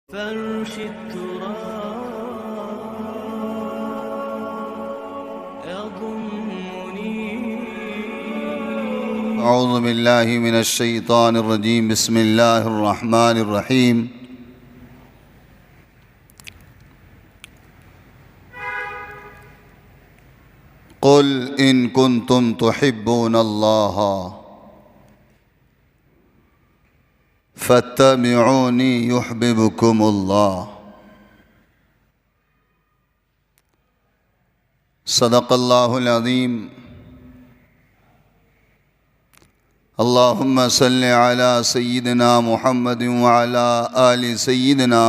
فرش التراب يضمني. اعوذ باللہ من الشیطان الرجیم. بسم اللہ الرحمن الرحیم. قل ان کنتم تحبون اللہ فاتبعونی یحببکم اللہ. صدق اللہ العظیم. اللہم صل علی سیدنا محمد وعلی آل سیدنا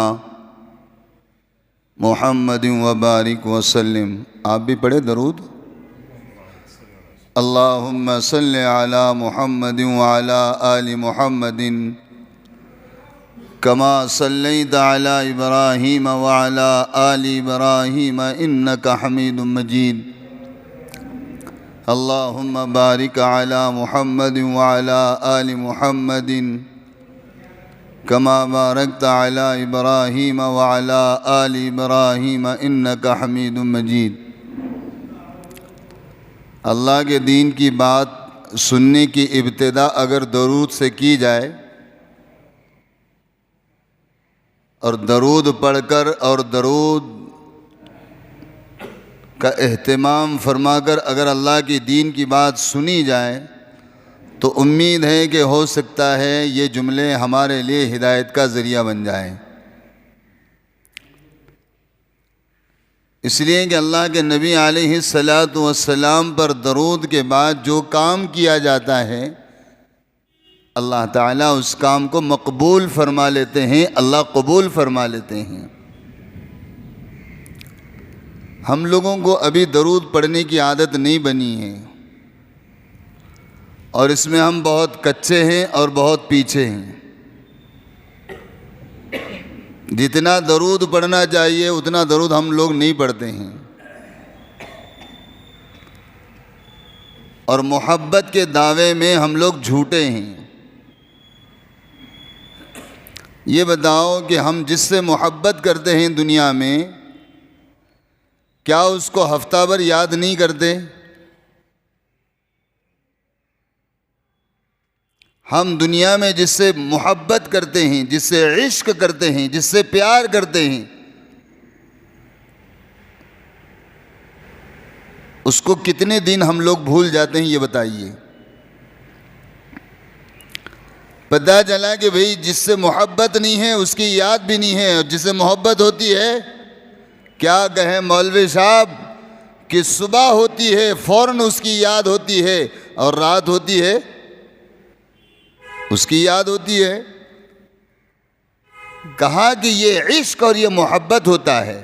محمد وبارک وسلم. آپ بھی پڑھے درود. اللہم صل علی محمد وعلی آل محمد کما صلیت علی ابراہیم وعلی آل ابراہیم انک حمید مجید. اللہم بارک علی محمد وعلی آل محمد کما بارکت علی ابراہیم وعلی آل ابراہیم انک حمید مجید. اللہ کے دین کی بات سننے کی ابتدا اگر درود سے کی جائے اور درود پڑھ کر اور درود کا اہتمام فرما کر اگر اللہ کی دین کی بات سنی جائے تو امید ہے کہ ہو سکتا ہے یہ جملے ہمارے لیے ہدایت کا ذریعہ بن جائیں. اس لیے کہ اللہ کے نبی علیہ السلام پر درود کے بعد جو کام کیا جاتا ہے اللہ تعالیٰ اس کام کو مقبول فرما لیتے ہیں، اللہ قبول فرما لیتے ہیں. ہم لوگوں کو ابھی درود پڑھنے کی عادت نہیں بنی ہے اور اس میں ہم بہت کچے ہیں اور بہت پیچھے ہیں. جتنا درود پڑھنا چاہیے اتنا درود ہم لوگ نہیں پڑھتے ہیں، اور محبت کے دعوے میں ہم لوگ جھوٹے ہیں. یہ بتاؤ کہ ہم جس سے محبت کرتے ہیں دنیا میں کیا اس کو ہفتہ بھر یاد نہیں کرتے؟ ہم دنیا میں جس سے محبت کرتے ہیں، جس سے عشق کرتے ہیں، جس سے پیار کرتے ہیں، اس کو کتنے دن ہم لوگ بھول جاتے ہیں یہ بتائیے. پتہ چلا کہ بھئی جس سے محبت نہیں ہے اس کی یاد بھی نہیں ہے، اور جس سے محبت ہوتی ہے کیا کہیں مولوی صاحب کہ صبح ہوتی ہے فوراً اس کی یاد ہوتی ہے اور رات ہوتی ہے اس کی یاد ہوتی ہے. کہا کہ یہ عشق اور یہ محبت ہوتا ہے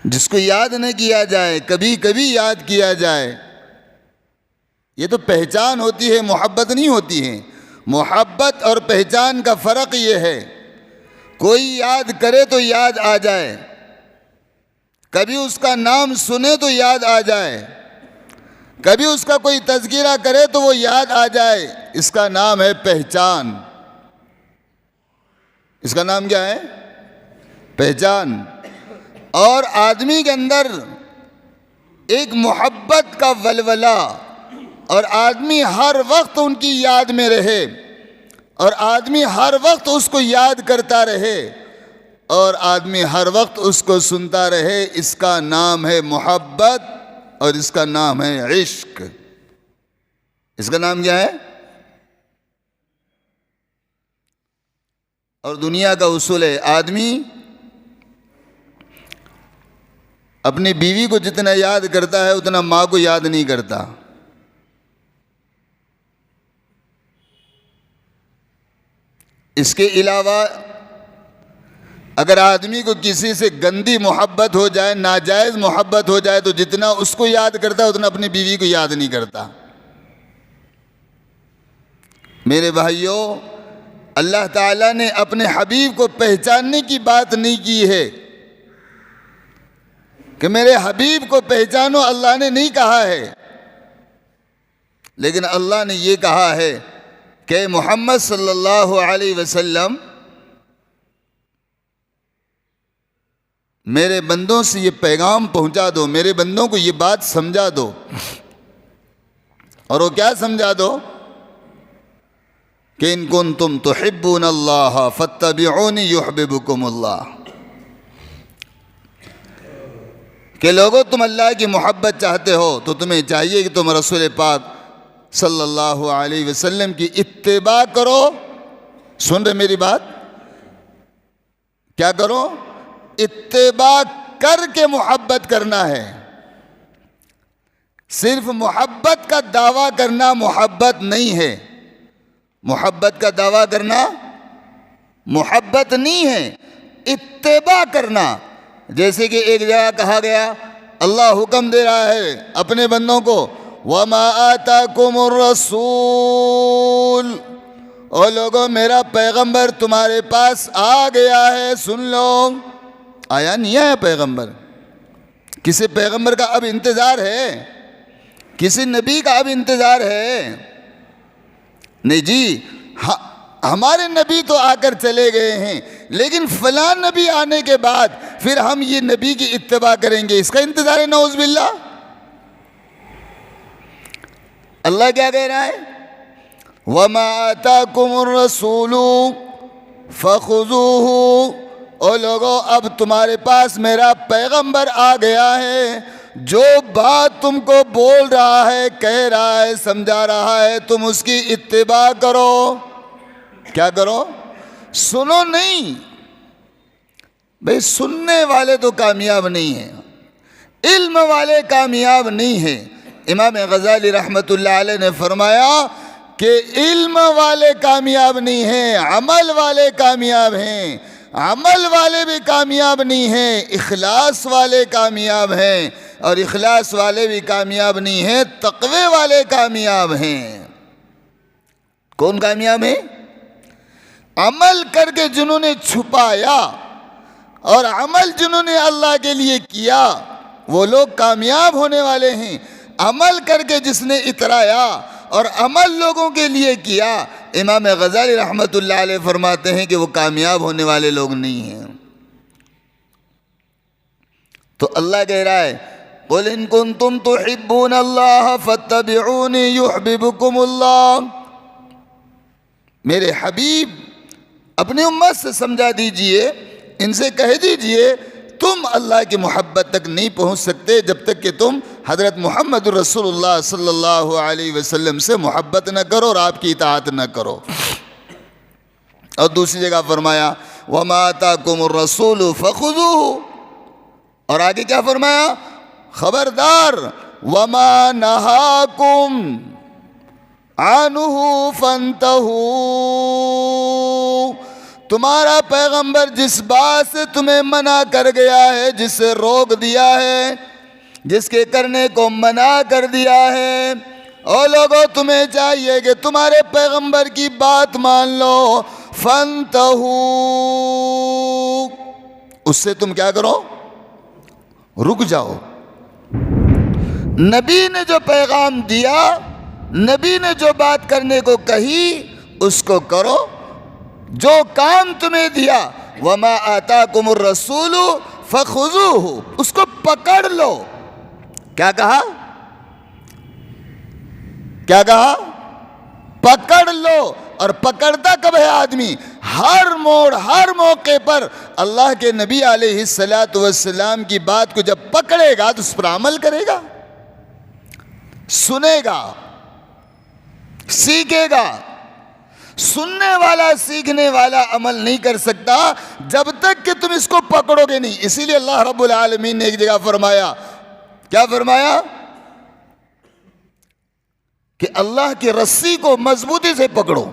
جس کو یاد نہ کیا جائے، کبھی کبھی یاد کیا جائے. یہ تو پہچان ہوتی ہے، محبت نہیں ہوتی ہے. محبت اور پہچان کا فرق یہ ہے کوئی یاد کرے تو یاد آ جائے، کبھی اس کا نام سنے تو یاد آ جائے، کبھی اس کا کوئی تذکرہ کرے تو وہ یاد آ جائے. اس کا نام ہے پہچان. اس کا نام کیا ہے؟ پہچان. اور آدمی کے اندر ایک محبت کا ولولہ، اور آدمی ہر وقت ان کی یاد میں رہے، اور آدمی ہر وقت اس کو یاد کرتا رہے، اور آدمی ہر وقت اس کو سنتا رہے. اس کا نام ہے محبت اور اس کا نام ہے عشق. اس کا نام کیا ہے؟ اور دنیا کا اصول ہے آدمی اپنی بیوی کو جتنا یاد کرتا ہے اتنا ماں کو یاد نہیں کرتا. اس کے علاوہ اگر آدمی کو کسی سے گندی محبت ہو جائے، ناجائز محبت ہو جائے تو جتنا اس کو یاد کرتا ہے اتنا اپنی بیوی کو یاد نہیں کرتا. میرے بھائیوں، اللہ تعالیٰ نے اپنے حبیب کو پہچاننے کی بات نہیں کی ہے کہ میرے حبیب کو پہچانو، اللہ نے نہیں کہا ہے، لیکن اللہ نے یہ کہا ہے کہ محمد صلی اللہ علیہ وسلم میرے بندوں سے یہ پیغام پہنچا دو، میرے بندوں کو یہ بات سمجھا دو. اور وہ کیا سمجھا دو؟ کہ ان کنتم تحبون اللہ فاتبعونی یحببکم اللہ. کہ لوگو تم اللہ کی محبت چاہتے ہو تو تمہیں چاہیے کہ تم رسول پاک صلی اللہ علیہ وسلم کی اتباع کرو. سن رہے میری بات؟ کیا کرو؟ اتباع کر کے محبت کرنا ہے. صرف محبت کا دعویٰ کرنا محبت نہیں ہے. محبت کا دعویٰ کرنا محبت نہیں ہے، اتباع کرنا. جیسے کہ ایک جگہ کہا گیا، اللہ حکم دے رہا ہے اپنے بندوں کو، وَمَا آتَاكُمُ الرَّسُولُ، او لوگوں میرا پیغمبر تمہارے پاس آ گیا ہے، سن لو. آیا نہیں آیا پیغمبر؟ کسی پیغمبر کا اب انتظار ہے؟ کسی نبی کا اب انتظار ہے؟ نہیں جی، ہمارے نبی تو آ کر چلے گئے ہیں، لیکن فلاں نبی آنے کے بعد پھر ہم یہ نبی کی اتباع کریں گے، اس کا انتظار ہے. نعوذ باللہ. اللہ کیا کہہ رہا ہے؟ وَمَا آتَاكُمُ الرَّسُولُ فَخُذُوهُ، او لوگو اب تمہارے پاس میرا پیغمبر آ گیا ہے، جو بات تم کو بول رہا ہے، کہہ رہا ہے، سمجھا رہا ہے، تم اس کی اتباع کرو. کیا کرو؟ سنو نہیں. بھئی سننے والے تو کامیاب نہیں ہیں، علم والے کامیاب نہیں ہیں. امام غزالی رحمۃ اللہ علیہ نے فرمایا کہ علم والے کامیاب نہیں ہیں، عمل والے کامیاب ہیں. عمل والے بھی کامیاب نہیں ہیں، اخلاص والے کامیاب ہیں، اور اخلاص والے بھی کامیاب نہیں ہیں، تقوی والے کامیاب ہیں. کون کامیاب ہیں؟ عمل کر کے جنہوں نے چھپایا اور عمل جنہوں نے اللہ کے لیے کیا، وہ لوگ کامیاب ہونے والے ہیں. عمل کر کے جس نے اترایا اور عمل لوگوں کے لیے کیا، امام غزالی رحمۃ اللہ علیہ فرماتے ہیں کہ وہ کامیاب ہونے والے لوگ نہیں ہیں. تو اللہ کہہ رہا ہے، قُلْ إِن كُنتُمْ تُحِبُّونَ اللَّهَ فَاتَّبِعُونِي يُحْبِبُكُمُ اللَّهُ. میرے حبیب اپنی امت سے سمجھا دیجئے، ان سے کہہ دیجئے تم اللہ کی محبت تک نہیں پہنچ سکتے جب تک کہ تم حضرت محمد رسول اللہ صلی اللہ علیہ وسلم سے محبت نہ کرو اور آپ کی اطاعت نہ کرو. اور دوسری جگہ فرمایا وَمَا آتَاكُمُ الرَّسُولُ فَخُذُوهُ، اور آگے کیا فرمایا؟ خبردار وَمَا نَهَاكُمْ عَنْهُ فَانْتَهُوا، تمہارا پیغمبر جس بات سے تمہیں منع کر گیا ہے، جس سے روک دیا ہے، جس کے کرنے کو منع کر دیا ہے، اور لوگوں تمہیں چاہیے کہ تمہارے پیغمبر کی بات مان لو. فَانْتَهُوا، اس سے تم کیا کرو؟ رک جاؤ. نبی نے جو پیغام دیا، نبی نے جو بات کرنے کو کہی، اس کو کرو. جو کام تمہیں دیا وَمَا آتَاكُمُ الرَّسُولُ فَخُذُوهُ، اس کو پکڑ لو. کیا کہا؟ کیا کہا؟ پکڑ لو. اور پکڑتا کب ہے آدمی؟ ہر موڑ، ہر موقع پر اللہ کے نبی علیہ السلام کی بات کو جب پکڑے گا تو اس پر عمل کرے گا، سنے گا، سیکھے گا. سننے والا سیکھنے والا عمل نہیں کر سکتا جب تک کہ تم اس کو پکڑو گے نہیں. اسی لیے اللہ رب العالمین نے ایک جگہ فرمایا، کیا فرمایا؟ کہ اللہ کی رسی کو مضبوطی سے پکڑو.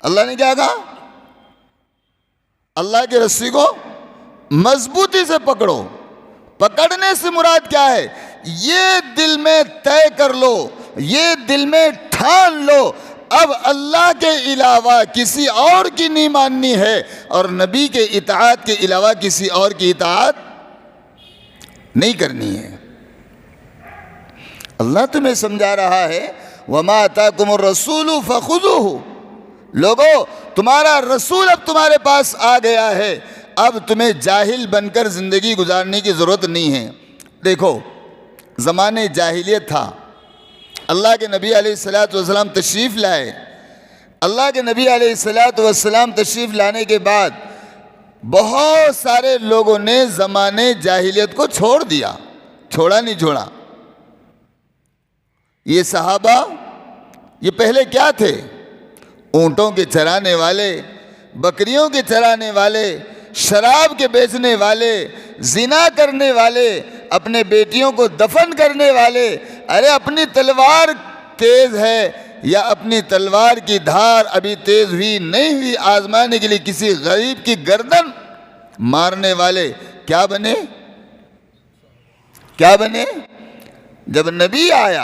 اللہ نے کیا کہا؟ اللہ کی رسی کو مضبوطی سے پکڑو. پکڑنے سے مراد کیا ہے؟ یہ دل میں طے کر لو، یہ دل میں ٹھان لو، اب اللہ کے علاوہ کسی اور کی نہیں ماننی ہے، اور نبی کے اطاعت کے علاوہ کسی اور کی اطاعت نہیں کرنی ہے. اللہ تمہیں سمجھا رہا ہے وَمَا آتَاكُمُ الرَّسُولُ فَخُذُوهُ، لوگو تمہارا رسول اب تمہارے پاس آ گیا ہے، اب تمہیں جاہل بن کر زندگی گزارنے کی ضرورت نہیں ہے۔ دیکھو زمانے جاہلیت تھا، اللہ کے نبی علیہ الصلوۃ والسلام تشریف لائے، اللہ کے نبی علیہ الصلوۃ والسلام تشریف لانے کے بعد بہت سارے لوگوں نے زمانے جاہلیت کو چھوڑ دیا، چھوڑا نہیں چھوڑا۔ یہ صحابہ یہ پہلے کیا تھے؟ اونٹوں کے چرانے والے، بکریوں کے چرانے والے، شراب کے بیچنے والے، زنا کرنے والے، اپنے بیٹیوں کو دفن کرنے والے۔ ارے اپنی تلوار تیز ہے یا اپنی تلوار کی دھار ابھی تیز ہوئی نہیں ہوئی، آزمانے کے لیے کسی غریب کی گردن مارنے والے کیا بنے؟ کیا بنے؟ جب نبی آیا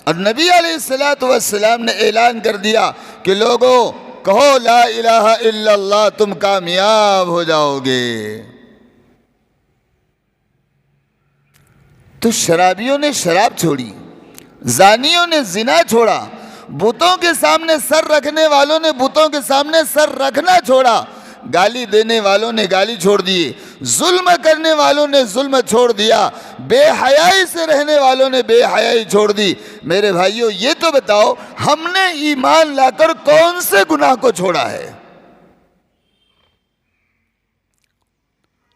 اور نبی علیہ الصلوۃ والسلام نے اعلان کر دیا کہ لوگوں کہو لا الہ الا اللہ، تم کامیاب ہو جاؤ گے، تو شرابیوں نے شراب چھوڑی، زانیوں نے زنا چھوڑا، بتوں کے سامنے سر رکھنے والوں نے بتوں کے سامنے سر رکھنا چھوڑا، گالی دینے والوں نے گالی چھوڑ دی، ظلم کرنے والوں نے ظلم چھوڑ دیا، بے حیائی سے رہنے والوں نے بے حیائی چھوڑ دی۔ میرے بھائیوں یہ تو بتاؤ ہم نے ایمان لا کر کون سے گناہ کو چھوڑا ہے؟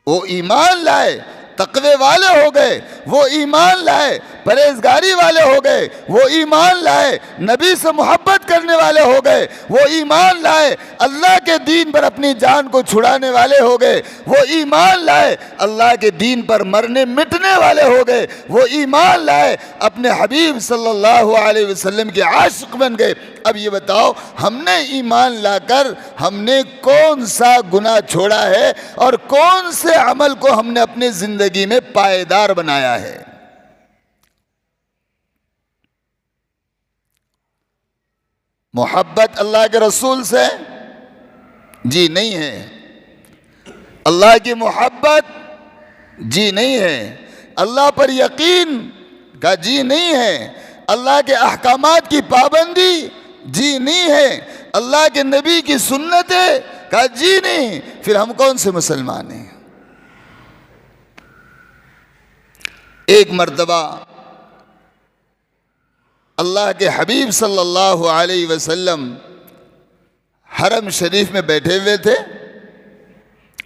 وہ ایمان لائے تقوی والے ہو گئے، وہ ایمان لائے پرہیزگاری والے ہو گئے، وہ ایمان لائے نبی سے محبت کرنے والے ہو گئے، وہ ایمان لائے اللہ کے دین پر اپنی جان کو چھڑانے والے ہو گئے، وہ ایمان لائے اللہ کے دین پر مرنے مٹنے والے ہو گئے، وہ ایمان لائے اپنے حبیب صلی اللہ علیہ وسلم کے عاشق بن گئے۔ اب یہ بتاؤ ہم نے ایمان لا کر ہم نے کون سا گناہ چھوڑا ہے اور کون سے عمل کو ہم نے اپنی زندگی میں پائیدار بنایا ہے؟ محبت اللہ کے رسول سے؟ جی نہیں ہے۔ اللہ کی محبت؟ جی نہیں ہے۔ اللہ پر یقین کا جی نہیں ہے۔ اللہ کے احکامات کی پابندی؟ جی نہیں ہے۔ اللہ کے نبی کی سنتیں کا جی نہیں، پھر ہم کون سے مسلمان ہیں؟ ایک مرتبہ اللہ کے حبیب صلی اللہ علیہ وسلم حرم شریف میں بیٹھے ہوئے تھے۔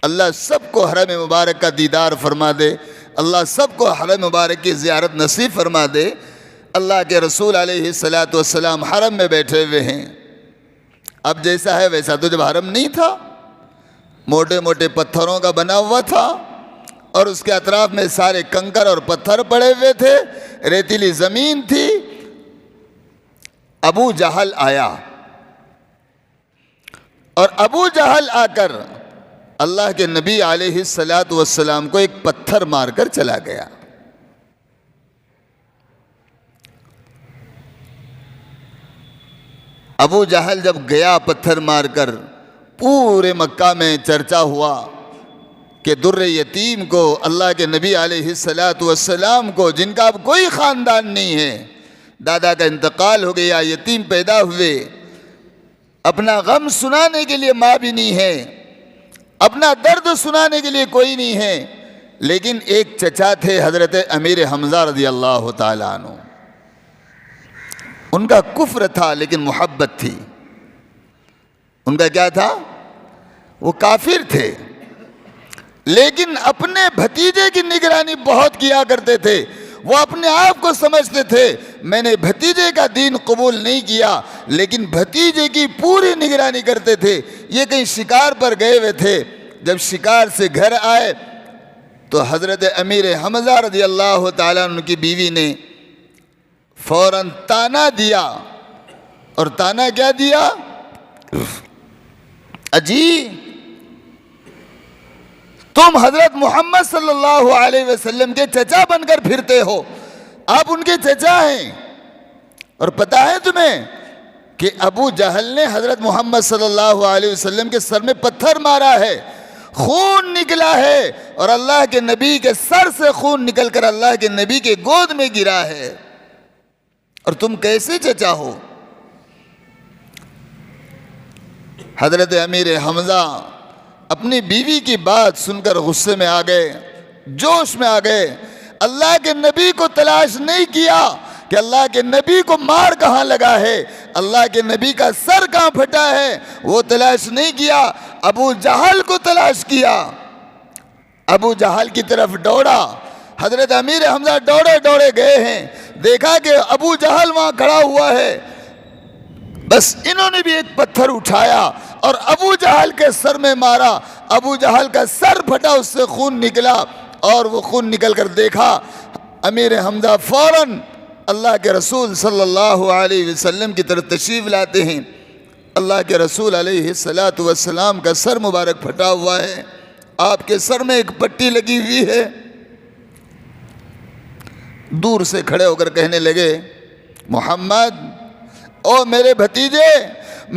اللہ سب کو حرم مبارک کا دیدار فرما دے، اللہ سب کو حرم مبارک کی زیارت نصیب فرما دے۔ اللہ کے رسول علیہ الصلوۃ والسلام حرم میں بیٹھے ہوئے ہیں۔ اب جیسا ہے ویسا تو جب حرم نہیں تھا، موٹے موٹے پتھروں کا بنا ہوا تھا اور اس کے اطراف میں سارے کنکر اور پتھر پڑے ہوئے تھے، ریتیلی زمین تھی۔ ابو جہل آیا اور ابو جہل آ کر اللہ کے نبی علیہ الصلوۃ والسلام کو ایک پتھر مار کر چلا گیا۔ ابو جہل جب گیا پتھر مار کر، پورے مکہ میں چرچا ہوا کہ در یتیم کو، اللہ کے نبی علیہ الصلوۃ والسلام کو، جن کا اب کوئی خاندان نہیں ہے، دادا کا انتقال ہو گیا، یتیم پیدا ہوئے، اپنا غم سنانے کے لیے ماں بھی نہیں ہے، اپنا درد سنانے کے لیے کوئی نہیں ہے، لیکن ایک چچا تھے حضرت امیر حمزہ رضی اللہ تعالیٰ عنہ۔ ان کا کفر تھا لیکن محبت تھی۔ ان کا کیا تھا؟ وہ کافر تھے لیکن اپنے بھتیجے کی نگرانی بہت کیا کرتے تھے۔ وہ اپنے آپ کو سمجھتے تھے میں نے بھتیجے کا دین قبول نہیں کیا، لیکن بھتیجے کی پوری نگرانی کرتے تھے۔ یہ کہیں شکار پر گئے ہوئے تھے، جب شکار سے گھر آئے تو حضرت امیر حمزہ رضی اللہ تعالیٰ عنہ کی بیوی نے فوراً تانا دیا، اور تانا کیا دیا؟ اجی تم حضرت محمد صلی اللہ علیہ وسلم کے چچا بن کر پھرتے ہو، آپ ان کے چچا ہیں، اور پتہ ہے تمہیں کہ ابو جہل نے حضرت محمد صلی اللہ علیہ وسلم کے سر میں پتھر مارا ہے، خون نکلا ہے، اور اللہ کے نبی کے سر سے خون نکل کر اللہ کے نبی کے گود میں گرا ہے، اور تم کیسے چچا ہو؟ حضرت امیر حمزہ اپنی بیوی کی بات سن کر غصے میں آ گئے، جوش میں آ گئے۔ اللہ کے نبی کو تلاش نہیں کیا کہ اللہ کے نبی کو مار کہاں لگا ہے، اللہ کے نبی کا سر کہاں پھٹا ہے، وہ تلاش نہیں کیا، ابو جہل کو تلاش کیا۔ ابو جہل کی طرف دوڑا، حضرت امیر حمزہ دوڑے دوڑے گئے ہیں، دیکھا کہ ابو جہل وہاں کھڑا ہوا ہے، بس انہوں نے بھی ایک پتھر اٹھایا اور ابو جہل کے سر میں مارا، ابو جہل کا سر پھٹا، اس سے خون نکلا، اور وہ خون نکل کر دیکھا، امیر حمزہ فوراً اللہ کے رسول صلی اللہ علیہ وسلم کی طرف تشریف لاتے ہیں۔ اللہ کے رسول علیہ السلام کا سر مبارک پھٹا ہوا ہے، آپ کے سر میں ایک پٹی لگی ہوئی ہے۔ دور سے کھڑے ہو کر کہنے لگے، محمد، او میرے بھتیجے،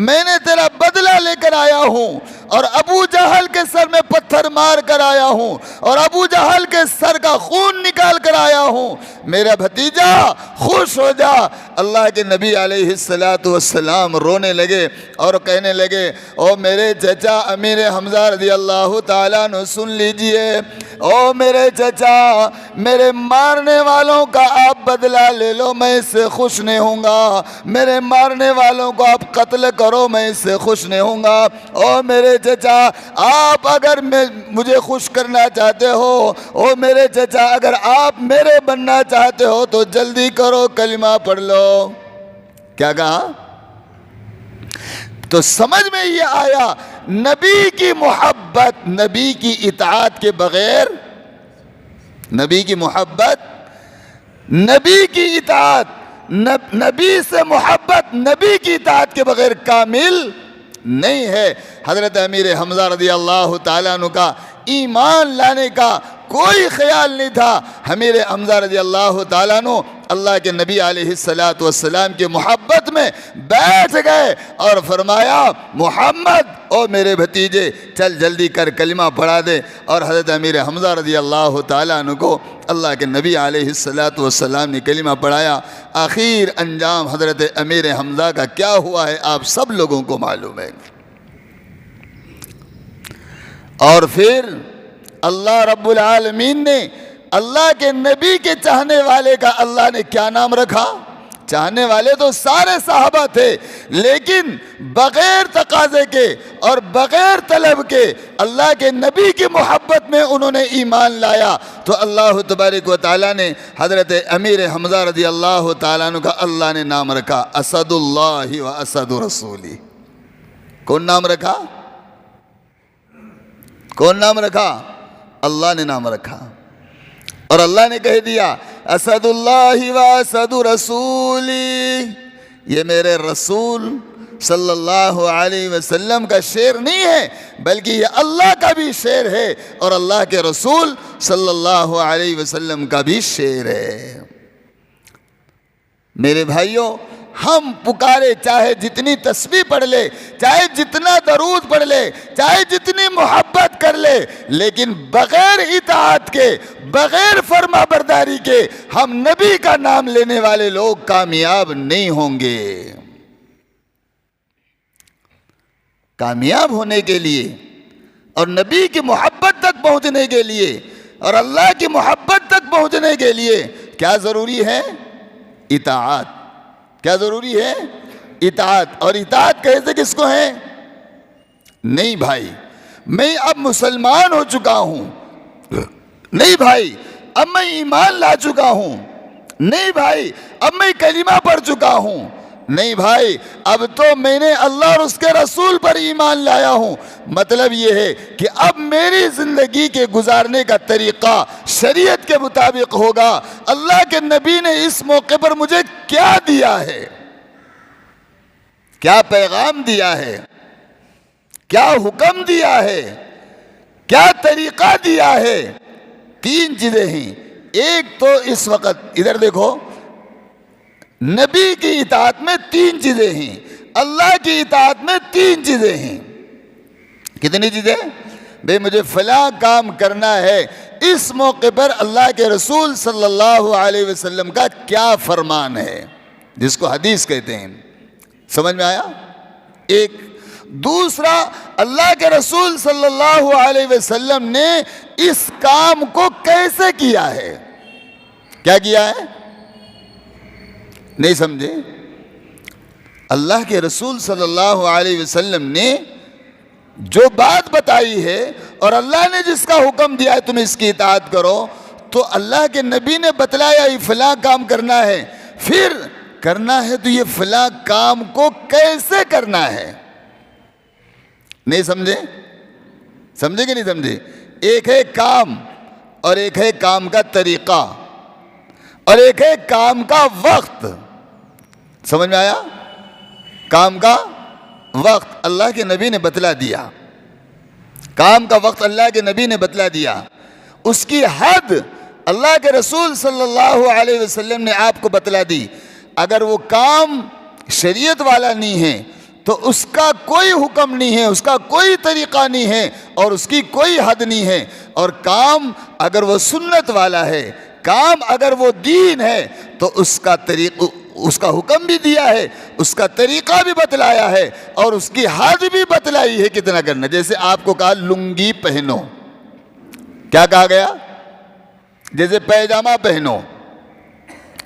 میں نے تیرا بدلہ لے کر آیا ہوں، اور ابو جہل کے سر میں پتھر مار کر آیا ہوں، اور ابو جہل کے سر کا خون نکال کر آیا ہوں، میرا بھتیجا خوش ہو جا۔ اللہ کے نبی علیہ السلام رونے لگے اور کہنے لگے، او میرے چچا امیر حمزہ رضی اللہ تعالیٰ عنہ سن لیجئے، او میرے چچا، میرے مارنے والوں کا آپ بدلہ لے لو، میں اس سے خوش نہیں ہوں گا، میرے مارنے والوں کو آپ قتل کرو، میں اس سے خوش نہیں ہوں گا۔ او میرے چچا، آپ اگر مجھے خوش کرنا چاہتے ہو، او میرے چچا اگر آپ میرے بننا چاہتے ہو تو جلدی کرو، کلمہ پڑھ لو۔ کیا کہا؟ تو سمجھ میں یہ آیا، نبی کی محبت، نبی کی اطاعت کے بغیر، نبی کی محبت، نبی کی اطاعت، نبی سے محبت نبی کی اطاعت کے بغیر کامل نہیں ہے۔ حضرت امیر حمزہ رضی اللہ تعالیٰ عنہ کا ایمان لانے کا کوئی خیال نہیں تھا۔ امیر حمزہ رضی اللہ تعالیٰ عنہ اللہ کے نبی علیہ السلام کی محبت میں بیٹھ گئے اور فرمایا، محمد، او میرے بھتیجے، چل جلدی کر کلمہ پڑھا دے۔ اور حضرت امیر حمزہ رضی اللہ تعالیٰ عنہ کو اللہ کے نبی علیہ السلام نے کلمہ پڑھایا۔ آخر انجام حضرت امیر حمزہ کا کیا ہوا ہے آپ سب لوگوں کو معلوم ہے۔ اور پھر اللہ رب العالمین نے اللہ کے نبی کے چاہنے والے کا اللہ نے کیا نام رکھا؟ چاہنے والے تو سارے صحابہ تھے، لیکن بغیر تقاضے کے اور بغیر طلب کے اللہ کے نبی کی محبت میں انہوں نے ایمان لایا، تو اللہ تبارک و تعالیٰ نے حضرت امیر حمزہ رضی اللہ تعالیٰ عنہ کا اللہ نے نام رکھا اسد اللہ و اسد رسولی۔ کون نام رکھا؟ کون نام رکھا؟ اللہ نے نام رکھا، اور اللہ نے کہہ دیا اسد اللہ و اسد رسولی۔ یہ میرے رسول صلی اللہ علیہ وسلم کا شعر نہیں ہے، بلکہ یہ اللہ کا بھی شعر ہے اور اللہ کے رسول صلی اللہ علیہ وسلم کا بھی شعر ہے۔ میرے بھائیوں، ہم پکارے چاہے جتنی تسبیح پڑھ لے، چاہے جتنا درود پڑھ لے، چاہے جتنی محبت کر لے، لیکن بغیر اطاعت کے، بغیر فرما برداری کے ہم نبی کا نام لینے والے لوگ کامیاب نہیں ہوں گے۔ کامیاب ہونے کے لیے اور نبی کی محبت تک پہنچنے کے لیے اور اللہ کی محبت تک پہنچنے کے لیے کیا ضروری ہے؟ اطاعت۔ کیا ضروری ہے؟ اطاعت۔ اور اطاعت کہتے کس کو ہے؟ نہیں بھائی، میں اب مسلمان ہو چکا ہوں، نہیں بھائی اب میں ایمان لا چکا ہوں، نہیں بھائی اب میں کلمہ پڑھ چکا ہوں، نہیں بھائی اب تو میں نے اللہ اور اس کے رسول پر ایمان لایا ہوں۔ مطلب یہ ہے کہ اب میری زندگی کے گزارنے کا طریقہ شریعت کے مطابق ہوگا۔ اللہ کے نبی نے اس موقع پر مجھے کیا دیا ہے، کیا پیغام دیا ہے، کیا حکم دیا ہے، کیا طریقہ دیا ہے؟ تین چیزیں ہیں۔ ایک تو اس وقت ادھر دیکھو، نبی کی اطاعت میں تین چیزیں ہیں، اللہ کی اطاعت میں تین چیزیں ہیں۔ کتنی چیزیں؟ بھئی مجھے فلاں کام کرنا ہے، اس موقع پر اللہ کے رسول صلی اللہ علیہ وسلم کا کیا فرمان ہے، جس کو حدیث کہتے ہیں۔ سمجھ میں آیا؟ ایک دوسرا اللہ کے رسول صلی اللہ علیہ وسلم نے اس کام کو کیسے کیا ہے؟ کیا کیا ہے؟ نہیں سمجھے؟ اللہ کے رسول صلی اللہ علیہ وسلم نے جو بات بتائی ہے اور اللہ نے جس کا حکم دیا ہے تم اس کی اطاعت کرو، تو اللہ کے نبی نے بتلایا یہ فلاں کام کرنا ہے، پھر کرنا ہے تو یہ فلاں کام کو کیسے کرنا ہے۔ نہیں سمجھے؟ سمجھے کہ نہیں سمجھے؟ ایک ہے کام اور ایک ہے کام کا طریقہ اور ایک ہے کام کا وقت۔ سمجھ میں آیا؟ کام کا وقت اللہ کے نبی نے بتلا دیا، کام کا وقت اللہ کے نبی نے بتلا دیا، اس کی حد اللہ کے رسول صلی اللہ علیہ وسلم نے آپ کو بتلا دی۔ اگر وہ کام شریعت والا نہیں ہے تو اس کا کوئی حکم نہیں ہے، اس کا کوئی طریقہ نہیں ہے اور اس کی کوئی حد نہیں ہے، اور کام اگر وہ سنت والا ہے، کام اگر وہ دین ہے تو اس کا حکم بھی دیا ہے، اس کا طریقہ بھی بتلایا ہے اور اس کی حد بھی بتلائی ہے کتنا کرنا۔ جیسے آپ کو کہا لنگی پہنو، کیا کہا گیا؟ جیسے پیجامہ پہنو،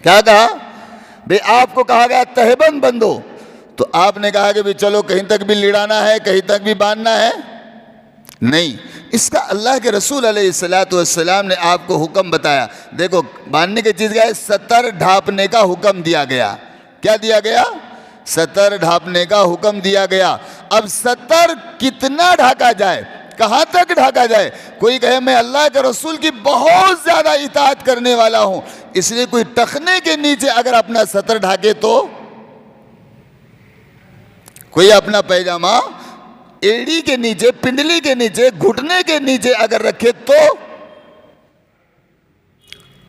کیا کہا؟ بھئی آپ کو کہا گیا تہبند بندھو، تو آپ نے کہا کہ چلو کہیں تک بھی لڑانا ہے، کہیں تک بھی باندھنا ہے؟ نہیں، اس کا اللہ کے رسول علیہ السلام نے آپ کو حکم بتایا۔ دیکھو باندھنے کی چیز کیا ہے؟ ستر ڈھانپنے کا حکم دیا گیا۔ کیا دیا گیا؟ ستر ڈھانپنے کا حکم دیا گیا۔ اب ستر کتنا ڈھاکا جائے، کہاں تک ڈھاکا جائے؟ کوئی کہے میں اللہ کے رسول کی بہت زیادہ اطاعت کرنے والا ہوں، اس لیے کوئی ٹخنے کے نیچے اگر اپنا ستر ڈھاکے تو، کوئی اپنا پیجامہ ایڑی کے نیچے، پنڈلی کے نیچے، گھٹنے کے نیچے اگر رکھے تو،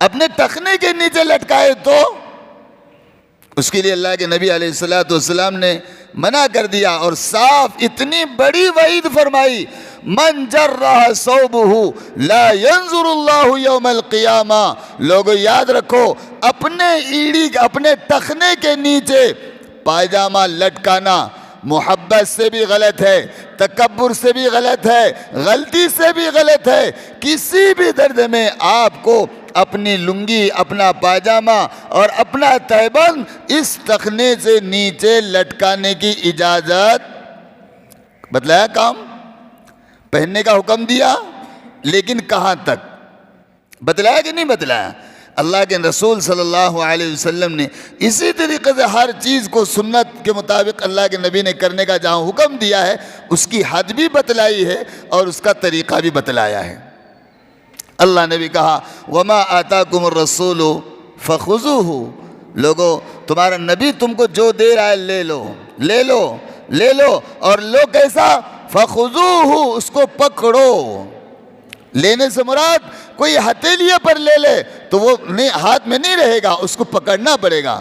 اپنے ٹخنے کے نیچے لٹکائے تو، اس کے لیے اللہ کے نبی علیہ السلام نے منع کر دیا اور صاف اتنی بڑی وعید فرمائی، من جرح ثوبہ لا ينظر اللہ یوم القیامہ۔ لوگوں یاد رکھو، اپنے ایڑی، اپنے ٹخنے کے نیچے پائجامہ لٹکانا محبت سے بھی غلط ہے، تکبر سے بھی غلط ہے، غلطی سے بھی غلط ہے۔ کسی بھی درد میں آپ کو اپنی لنگی، اپنا پاجامہ اور اپنا تہبند اس ٹخنے سے نیچے لٹکانے کی اجازت بتلایا، کام پہننے کا حکم دیا، لیکن کہاں تک بتلایا کہ نہیں بتلایا؟ اللہ کے رسول صلی اللہ علیہ وسلم نے اسی طریقے سے ہر چیز کو سنت کے مطابق اللہ کے نبی نے کرنے کا جہاں حکم دیا ہے، اس کی حد بھی بتلائی ہے اور اس کا طریقہ بھی بتلایا ہے۔ اللہ نے بھی کہا وَمَا آتَاكُمُ الرَّسُولُ فَخُذُوهُ۔ لوگو تمہارا نبی تم کو جو دے رہا ہے لے لو، لے لو، لے لو، اور لو کیسا؟ فَخُذُوهُ، اس کو پکڑو۔ لینے سے مراد کوئی ہتھیلیے پر لے لے تو وہ ہاتھ میں نہیں رہے گا، اس کو پکڑنا پڑے گا۔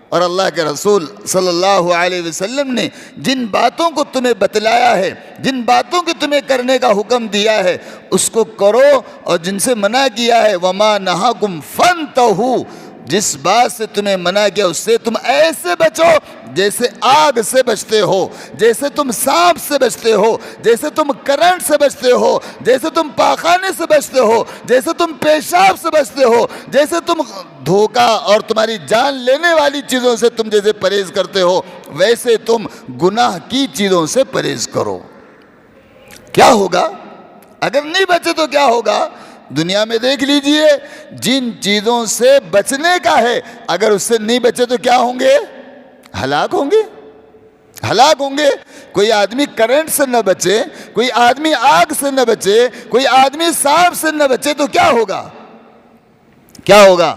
اور اللہ کے رسول صلی اللہ علیہ وسلم نے جن باتوں کو تمہیں بتلایا ہے، جن باتوں کو تمہیں کرنے کا حکم دیا ہے اس کو کرو، اور جن سے منع کیا ہے وَمَا نَهَاكُمْ فَانْتَهُوا، جس بات سے تمہیں منع کیا اس سے تم ایسے بچو جیسے آگ سے بچتے ہو، جیسے تم سانپ سے بچتے ہو، جیسے تم کرنٹ سے بچتے ہو، جیسے تم پاخانے سے بچتے ہو، جیسے تم پیشاب سے بچتے ہو، جیسے تم دھوکہ اور تمہاری جان لینے والی چیزوں سے تم جیسے پرہیز کرتے ہو، ویسے تم گناہ کی چیزوں سے پرہیز کرو۔ کیا ہوگا اگر نہیں بچے تو کیا ہوگا؟ دنیا میں دیکھ لیجئے، جن چیزوں سے بچنے کا ہے اگر اس سے نہیں بچے تو کیا ہوں گے؟ ہلاک ہوں گے، ہلاک ہوں گے۔ کوئی آدمی کرنٹ سے نہ بچے، کوئی آدمی آگ سے نہ بچے، کوئی آدمی سانپ سے نہ بچے تو کیا ہوگا؟ کیا ہوگا؟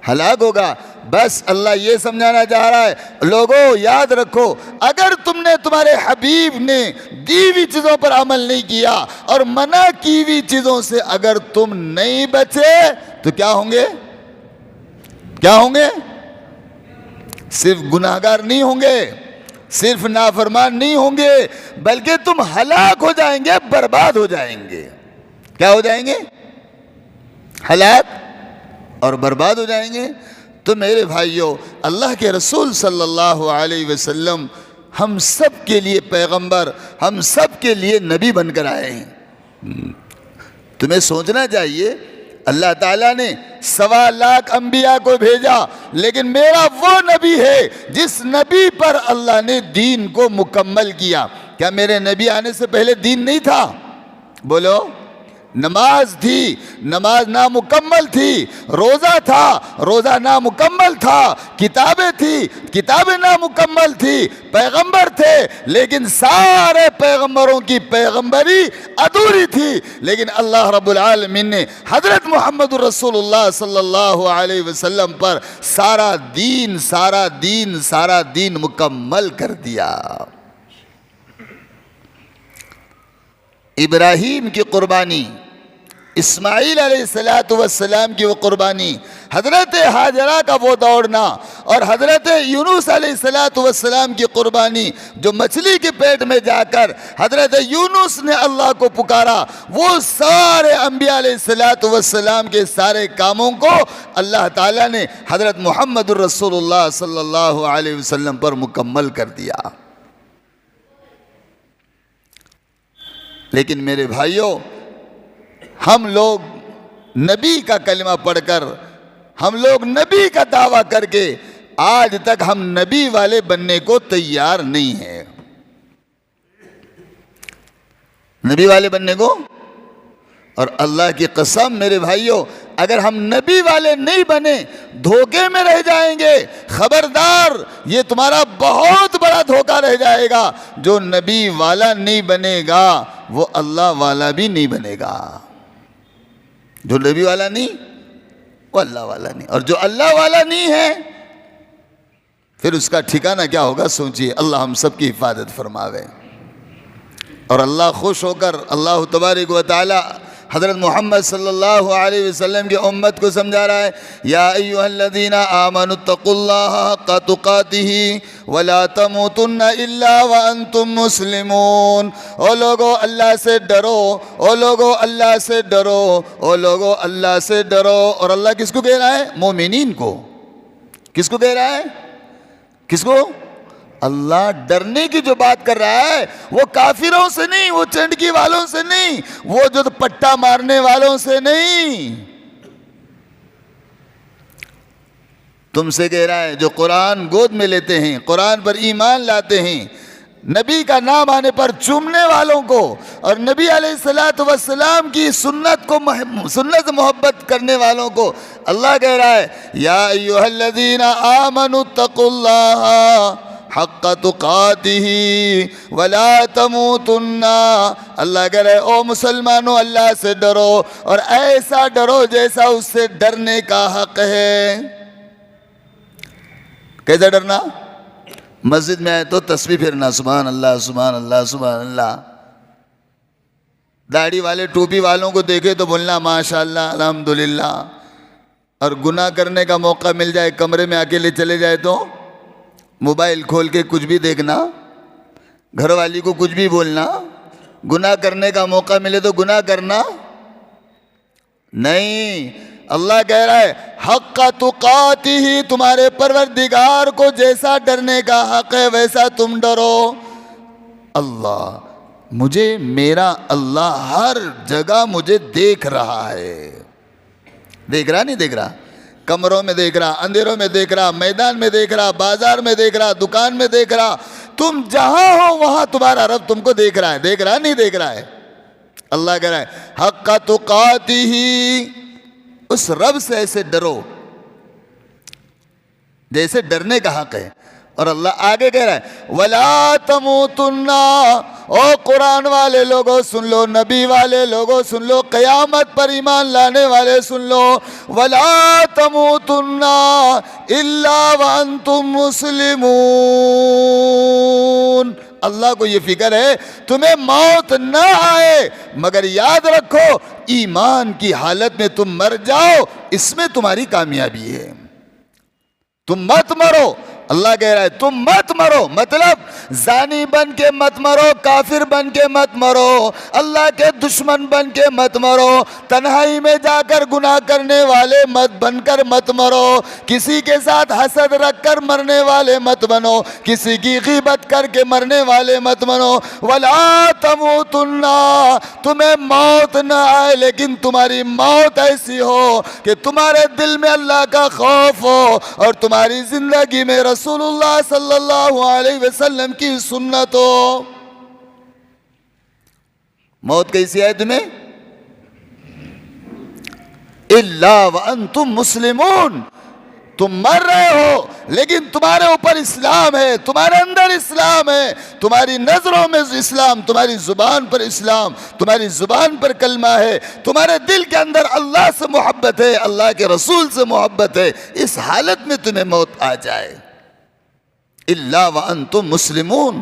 ہلاک ہوگا۔ بس اللہ یہ سمجھانا چاہ رہا ہے، لوگوں یاد رکھو، اگر تم نے تمہارے حبیب نے دی ہوئی چیزوں پر عمل نہیں کیا اور منع کی ہوئی چیزوں سے اگر تم نہیں بچے تو کیا ہوں گے؟ کیا ہوں گے؟ صرف گناہگار نہیں ہوں گے، صرف نافرمان نہیں ہوں گے، بلکہ تم ہلاک ہو جائیں گے، برباد ہو جائیں گے۔ کیا ہو جائیں گے؟ ہلاک اور برباد ہو جائیں گے۔ تو میرے بھائیوں، اللہ کے رسول صلی اللہ علیہ وسلم ہم سب کے لیے پیغمبر، ہم سب کے لیے نبی بن کر آئے ہیں۔ تمہیں سوچنا چاہیے، اللہ تعالیٰ نے 1.25 لاکھ انبیاء کو بھیجا، لیکن میرا وہ نبی ہے جس نبی پر اللہ نے دین کو مکمل کیا۔ کیا میرے نبی آنے سے پہلے دین نہیں تھا؟ بولو۔ نماز تھی، نماز نامکمل تھی، روزہ تھا، روزہ نامکمل تھا، کتابیں تھی، کتابیں نامکمل تھی، پیغمبر تھے، لیکن سارے پیغمبروں کی پیغمبری ادھوری تھی۔ لیکن اللہ رب العالمین نے حضرت محمد رسول اللہ صلی اللہ علیہ وسلم پر سارا دین مکمل کر دیا۔ ابراہیم کی قربانی، اسماعیل علیہ السلام کی وہ قربانی، حضرت ہاجرہ کا وہ دوڑنا، اور حضرت یونس علیہ السلام کی قربانی جو مچھلی کے پیٹ میں جا کر حضرت یونس نے اللہ کو پکارا، وہ سارے انبیاء علیہ السلام کے سارے کاموں کو اللہ تعالیٰ نے حضرت محمد الرسول اللہ صلی اللہ علیہ وسلم پر مکمل کر دیا۔ لیکن میرے بھائیوں، ہم لوگ نبی کا کلمہ پڑھ کر، ہم لوگ نبی کا دعویٰ کر کے آج تک ہم نبی والے بننے کو تیار نہیں ہیں۔ نبی والے بننے کو، اور اللہ کی قسم میرے بھائیوں، اگر ہم نبی والے نہیں بنے دھوکے میں رہ جائیں گے۔ خبردار، یہ تمہارا بہت بڑا دھوکہ رہ جائے گا۔ جو نبی والا نہیں بنے گا وہ اللہ والا بھی نہیں بنے گا۔ جو نبی والا نہیں وہ اللہ والا نہیں، اور جو اللہ والا نہیں ہے پھر اس کا ٹھکانہ کیا ہوگا سوچئے۔ اللہ ہم سب کی حفاظت فرماوے۔ اور اللہ خوش ہو کر اللہ تبارک و تعالی حضرت محمد صلی اللہ علیہ وسلم کی امت کو سمجھا رہا ہے، یا ایھا الذین آمنوا اتقوا اللہ حق تقاتہ ولا تموتن الا وانتم مسلمون۔ او لوگو اللہ سے ڈرو، او لوگو اللہ سے ڈرو، او لوگو اللہ سے ڈرو۔ اور اللہ کس کو کہہ رہا ہے؟ مومنین کو۔ کس کو کہہ رہا ہے؟ کس کو؟ اللہ ڈرنے کی جو بات کر رہا ہے وہ کافروں سے نہیں، وہ چنڈکی والوں سے نہیں، وہ جو پٹا مارنے والوں سے نہیں، تم سے کہہ رہا ہے جو قرآن گود میں لیتے ہیں، قرآن پر ایمان لاتے ہیں، نبی کا نام آنے پر چومنے والوں کو، اور نبی علیہ السلام کی سنت سے محبت کرنے والوں کو اللہ کہہ رہا ہے، یا ایھا الذین آمنوا اتقوا اللہ حق تقاتہ ولا تموتن۔ اللہ کہہ رہے او مسلمانوں اللہ سے ڈرو، اور ایسا ڈرو جیسا اس سے ڈرنے کا حق ہے۔ کیسا ڈرنا؟ مسجد میں آئے تو تسبیح پھرنا، سبحان اللہ سبحان اللہ سبحان اللہ۔ داڑھی والے ٹوپی والوں کو دیکھے تو بولنا ماشاءاللہ الحمدللہ، اور گناہ کرنے کا موقع مل جائے، کمرے میں اکیلے چلے جائے تو موبائل کھول کے کچھ بھی دیکھنا، گھر والی کو کچھ بھی بولنا، گناہ کرنے کا موقع ملے تو گناہ کرنا نہیں۔ اللہ کہہ رہا ہے حق تقاتہ، تمہارے پروردگار کو جیسا ڈرنے کا حق ہے ویسا تم ڈرو۔ اللہ مجھے، میرا اللہ ہر جگہ مجھے دیکھ رہا ہے۔ دیکھ رہا نہیں دیکھ رہا؟ کمروں میں دیکھ رہا، اندھیروں میں دیکھ رہا، میدان میں دیکھ رہا، بازار میں دیکھ رہا، دکان میں دیکھ رہا، تم جہاں ہو وہاں تمہارا رب تم کو دیکھ رہا ہے۔ دیکھ رہا نہیں دیکھ رہا ہے؟ اللہ کہہ رہا ہے حق تقاتہ، اس رب سے ایسے ڈرو جیسے ڈرنے کا حق ہے۔ اور اللہ آگے کہہ رہا ہے وَلَا تَمُوتُنَّ، او قرآن والے لوگوں سن لو، نبی والے لوگوں سن لو، قیامت پر ایمان لانے والے سن لو، وَلَا تَمُوتُنَّ إِلَّا وَأَنْتُمْ مُسْلِمُونَ۔ اللہ کو یہ فکر ہے تمہیں موت نہ آئے، مگر یاد رکھو ایمان کی حالت میں تم مر جاؤ، اس میں تمہاری کامیابی ہے۔ تم مت مرو، اللہ کہہ رہا ہے تم مت مرو، مطلب زانی بن کے مت مرو، کافر بن کے مت مرو، اللہ کے دشمن بن کے مت مرو، تنہائی میں جا کر گناہ کرنے والے مت بن کر مت مرو، کسی کے ساتھ حسد رکھ کر مرنے والے مت بنو، کسی کی غیبت کر کے مرنے والے مت بنو۔ وَلَا تَمُوتُنَّ، تمہیں موت نہ آئے لیکن تمہاری موت ایسی ہو کہ تمہارے دل میں اللہ کا خوف ہو اور تمہاری زندگی میں رسول اللہ صلی اللہ علیہ وسلم کی سنت ہو۔ موت کیسی ہے تمہیں؟ الا وانتم مسلمون، تم مر رہے ہو لیکن تمہارے اوپر اسلام ہے، تمہارے اندر اسلام ہے، تمہاری نظروں میں اسلام، تمہاری زبان پر اسلام، تمہاری زبان پر کلمہ ہے، تمہارے دل کے اندر اللہ سے محبت ہے، اللہ کے رسول سے محبت ہے، اس حالت میں تمہیں موت آ جائے۔ الا وانتم مسلمون،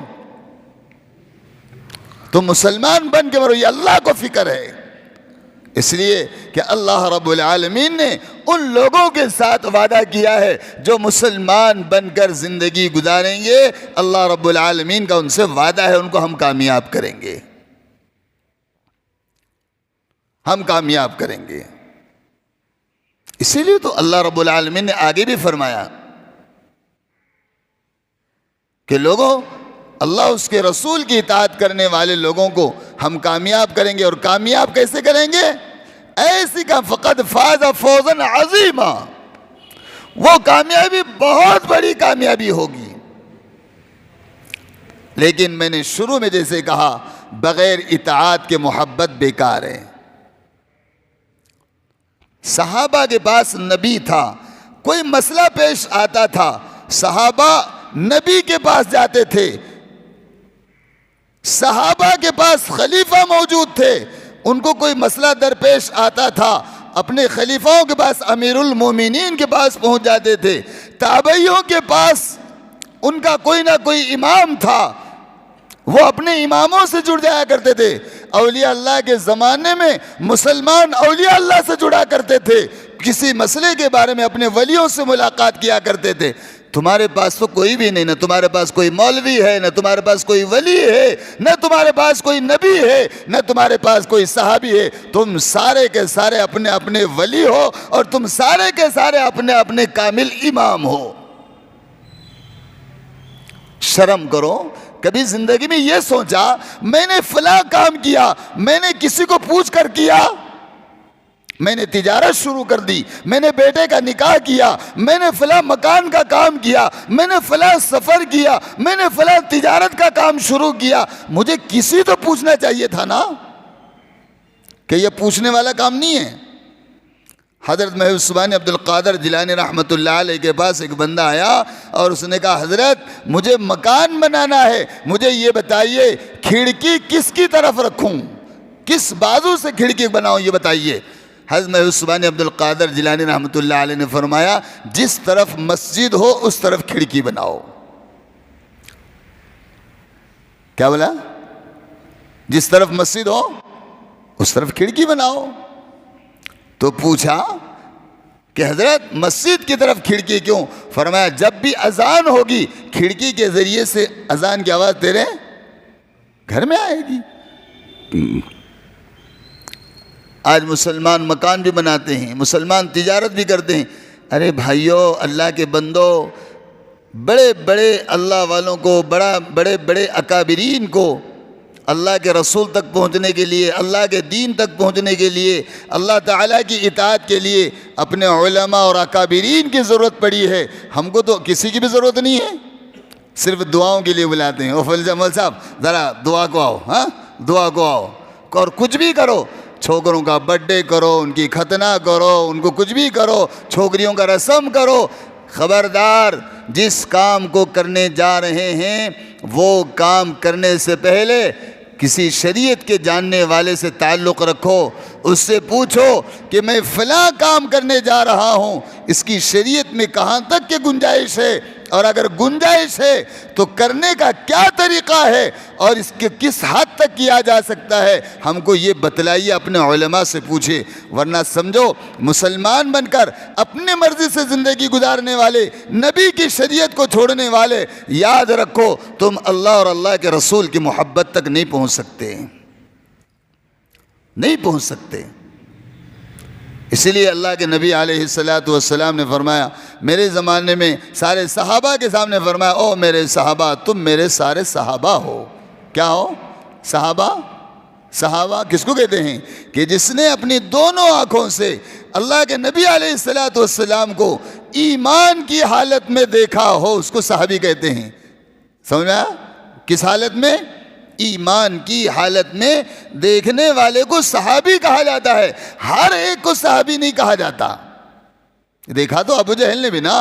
تم مسلمان بن کے مرو، یہ اللہ کو فکر ہے، اس لیے کہ اللہ رب العالمین نے ان لوگوں کے ساتھ وعدہ کیا ہے جو مسلمان بن کر زندگی گزاریں گے، اللہ رب العالمین کا ان سے وعدہ ہے ان کو ہم کامیاب کریں گے، ہم کامیاب کریں گے۔ اسی لیے تو اللہ رب العالمین نے آگے بھی فرمایا کہ لوگوں، اللہ اس کے رسول کی اطاعت کرنے والے لوگوں کو ہم کامیاب کریں گے، اور کامیاب کیسے کریں گے؟ ایسی کا فقد فاز فوزا عظیما، وہ کامیابی بہت بڑی کامیابی ہوگی۔ لیکن میں نے شروع میں جیسے کہا، بغیر اطاعت کے محبت بیکار ہے۔ صحابہ کے پاس نبی تھا، کوئی مسئلہ پیش آتا تھا، صحابہ نبی کے پاس جاتے تھے، صحابہ کے پاس خلیفہ موجود تھے، ان کو کوئی مسئلہ درپیش آتا تھا، اپنے خلیفوں کے پاس، امیر المومنین کے پاس پہنچ جاتے تھے، تابعیوں کے پاس ان کا کوئی نہ کوئی امام تھا، وہ اپنے اماموں سے جڑ جایا کرتے تھے۔ اولیاء اللہ کے زمانے میں مسلمان اولیاء اللہ سے جڑا کرتے تھے، کسی مسئلے کے بارے میں اپنے ولیوں سے ملاقات کیا کرتے تھے۔ تمہارے پاس تو کوئی بھی نہیں، نہ تمہارے پاس کوئی مولوی ہے، نہ تمہارے پاس کوئی ولی ہے، نہ تمہارے پاس کوئی نبی ہے، نہ تمہارے پاس کوئی صحابی ہے، تم سارے کے سارے اپنے اپنے ولی ہو، اور تم سارے کے سارے اپنے اپنے کامل امام ہو۔ شرم کرو، کبھی زندگی میں یہ سوچا میں نے فلاں کام کیا، میں نے کسی کو پوچھ کر کیا؟ میں نے تجارت شروع کر دی، میں نے بیٹے کا نکاح کیا، میں نے فلاں مکان کا کام کیا، میں نے فلاں سفر کیا، میں نے فلاں تجارت کا کام شروع کیا، مجھے کسی تو پوچھنا چاہیے تھا نا، کہ یہ پوچھنے والا کام نہیں ہے۔ حضرت محب سبحانی عبد القادر جیلانی رحمۃ اللہ علیہ کے پاس ایک بندہ آیا اور اس نے کہا، حضرت مجھے مکان بنانا ہے، مجھے یہ بتائیے کھڑکی کس کی طرف رکھوں، کس بازو سے کھڑکی بناؤں، یہ بتائیے۔ حضرت محب سبحانی عبد القادر جیلانی رحمۃ اللہ علیہ نے فرمایا، جس طرف مسجد ہو اس طرف کھڑکی بناؤ۔ کیا بولا؟ جس طرف مسجد ہو اس طرف کھڑکی بناؤ۔ تو پوچھا کہ حضرت مسجد کی طرف کھڑکی کیوں؟ فرمایا جب بھی اذان ہوگی کھڑکی کے ذریعے سے اذان کی آواز تیرے گھر میں آئے گی۔ آج مسلمان مکان بھی بناتے ہیں، مسلمان تجارت بھی کرتے ہیں۔ ارے بھائیو، اللہ کے بندو، بڑے بڑے اللہ والوں کو، بڑے بڑے اکابرین کو اللہ کے رسول تک پہنچنے کے لیے، اللہ کے دین تک پہنچنے کے لیے، اللہ تعالیٰ کی اطاعت کے لیے اپنے علماء اور اکابرین کی ضرورت پڑی ہے۔ ہم کو تو کسی کی بھی ضرورت نہیں ہے، صرف دعاؤں کے لیے بلاتے ہیں۔ او فضل جمال صاحب ذرا دعا کو آؤ، ہاں دعا کو آؤ، اور کچھ بھی کرو، چھوکروں کا برتھ ڈے کرو، ان کی ختنہ کرو، ان کو کچھ بھی کرو، چھوکریوں کا رسم کرو۔ خبردار، جس کام کو کرنے جا رہے ہیں وہ کام کرنے سے پہلے کسی شریعت کے جاننے والے سے تعلق رکھو، اس سے پوچھو کہ میں فلاں کام کرنے جا رہا ہوں، اس کی شریعت میں کہاں تک کی گنجائش ہے، اور اگر گنجائش ہے تو کرنے کا کیا طریقہ ہے اور اس کے کس حد تک کیا جا سکتا ہے، ہم کو یہ بتلائیے، اپنے علماء سے پوچھے۔ ورنہ سمجھو مسلمان بن کر اپنے مرضی سے زندگی گزارنے والے، نبی کی شریعت کو چھوڑنے والے، یاد رکھو تم اللہ اور اللہ کے رسول کی محبت تک نہیں پہنچ سکتے، نہیں پہنچ سکتے۔ اسی لیے اللہ کے نبی علیہ السلام نے فرمایا، میرے زمانے میں سارے صحابہ کے سامنے فرمایا، او میرے صحابہ تم میرے سارے صحابہ ہو۔ کیا ہو؟ صحابہ۔ صحابہ کس کو کہتے ہیں؟ کہ جس نے اپنی دونوں آنکھوں سے اللہ کے نبی علیہ السلام کو ایمان کی حالت میں دیکھا ہو، اس کو صحابی کہتے ہیں۔ سمجھ آیا؟ کس حالت میں؟ ایمان کی حالت میں دیکھنے والے کو صحابی کہا جاتا ہے، ہر ایک کو صحابی نہیں کہا جاتا۔ دیکھا تو ابو جہل نے بھی نا،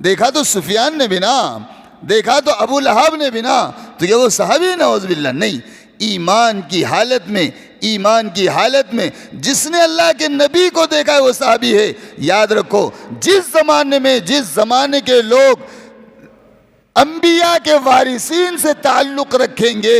دیکھا تو سفیان نے بھی نا، دیکھا تو ابو لہب نے بھی نا، تو یہ وہ صحابی نعوذ باللہ نہیں۔ ایمان کی حالت میں، ایمان کی حالت میں جس نے اللہ کے نبی کو دیکھا ہے وہ صحابی ہے۔ یاد رکھو جس زمانے میں، جس زمانے کے لوگ انبیاء کے وارثین سے تعلق رکھیں گے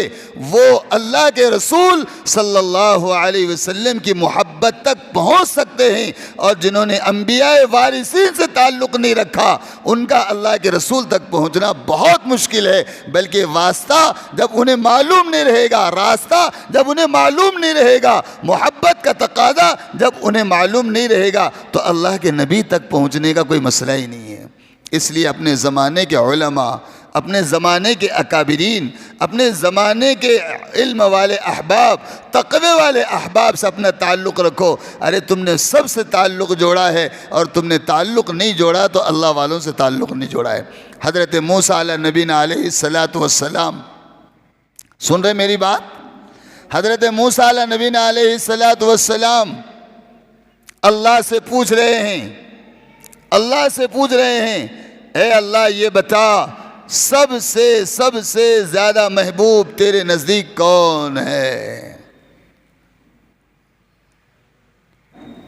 وہ اللہ کے رسول صلی اللہ علیہ وسلم کی محبت تک پہنچ سکتے ہیں، اور جنہوں نے انبیاء وارثین سے تعلق نہیں رکھا ان کا اللہ کے رسول تک پہنچنا بہت مشکل ہے۔ بلکہ واسطہ جب انہیں معلوم نہیں رہے گا، راستہ جب انہیں معلوم نہیں رہے گا، محبت کا تقاضا جب انہیں معلوم نہیں رہے گا تو اللہ کے نبی تک پہنچنے کا کوئی مسئلہ ہی نہیں ہے۔ اس لیے اپنے زمانے کے علماء، اپنے زمانے کے اکابرین، اپنے زمانے کے علم والے احباب، تقوی والے احباب سے اپنا تعلق رکھو۔ ارے تم نے سب سے تعلق جوڑا ہے اور تم نے تعلق نہیں جوڑا تو اللہ والوں سے تعلق نہیں جوڑا ہے۔ حضرت موسیٰ علیہ نبینا علیہ السلام، سن رہے میری بات؟ حضرت موسیٰ علیہ نبینا علیہ السلام اللہ سے پوچھ رہے ہیں، اللہ سے پوچھ رہے ہیں، اے اللہ یہ بتا سب سے زیادہ محبوب تیرے نزدیک کون ہے؟